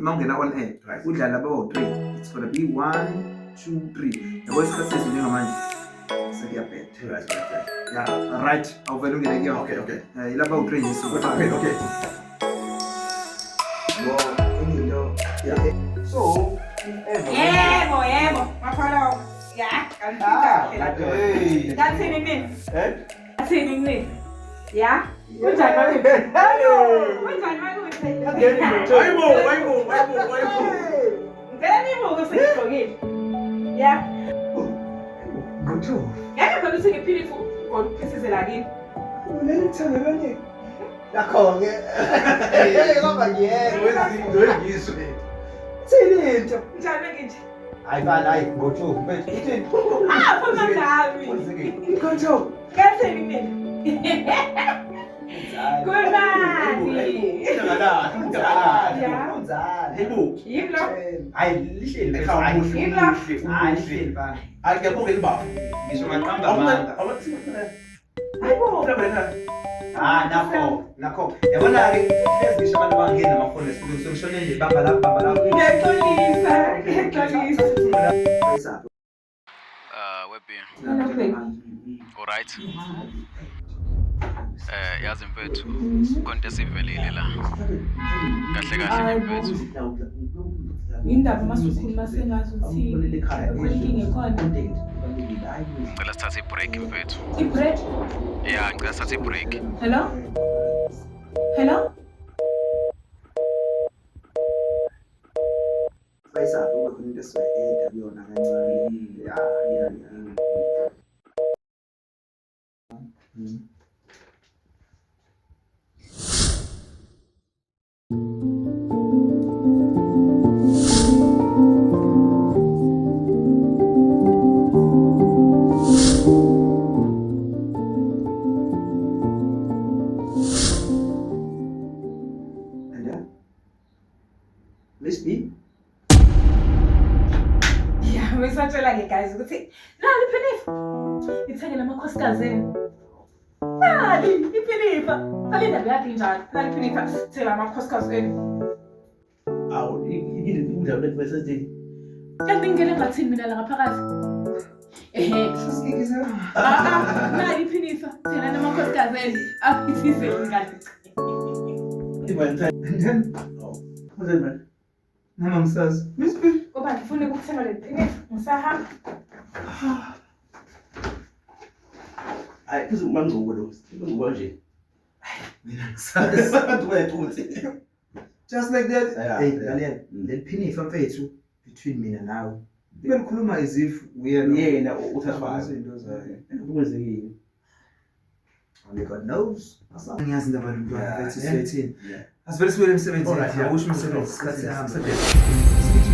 mawungena on air udlala bawu-3 it's gonna be 1 2 3 yabo isikhathi sethu njengamanje sekuyabhetha yeah right awuvele ungene kuyo Okay. ilapha bawu-3 nisuku Okay. Yeah. So, Yebo. Mafalo. Ya, hey. kathini nini? Kathini nini? Ya. Hello. Unjani bakuthi? Hayibo. Ngeke nibuke sengigqokile. Ya. Ngotho. Ngeke khona ukuthi ngiphile ngokuphisizela kini. Ulelithanga kanye. Yakho-ke. Hey, ngoba ngiyena wezizwe. Thini into? Njani nginje? Hayi ngotho. Uthini? Phuma ngami. Ngotho. Kathini nini? Kulani? Yebo. Yimlo. Hayi lihleli Lihleli. Akuyabonga elibavu. ngisho maqamba amanga Hayibo. Nakho. Yabona-ke ngisho abantu bangena amafoni esikuke ngishonele bamba lapha. Ngiyaxolisa. Webby, alright. Yazi mfethu, konke sivelile la. Kahle mfethu. Indaba masukhuluma sengazuthi inkinga ekhona. Ngicela sithathe i-break mfethu. I-break. Yeah, ngicela sithathe i-break. Hello? bayisaphi ube khona into esizoyeda kuyona kancane ya Miss B? Yeah, ngisatshela-ke guys ukuthi nali iphinifa ithengele amakhosikazi nali iphinifa nali indaba yakhe injalo nali iphinifa thela amakhosikazi Awu, indaba lethi bese Kanti ngingene ngathini mina la ngaphakathi? Nali iphinifa thela namakhosikazi afithise ngani. Noma ngisazi. Miss B? Ngoba ngifuna ukuthenga le phinifa ngisahamba. hayi kuze umangcuko lo. Ngikuba nje. Mina ngisazi. Abantu bayathunzi. Just like that. Hey, Yeah. Dalian, leliphinifa mfethu between mina nawe. Ibe likhuluma as if Yena uthathwayo. izinto zakhe. Ukwenzekile. Only God knows. Ngiyazi indaba yomntwana Yeah, mfethu yeah. siyethini. Yeah. Asivele sibuyele emsebenzini. Alright, yeah. Awusho umsebenzi isikhathi Yeah. sihamba.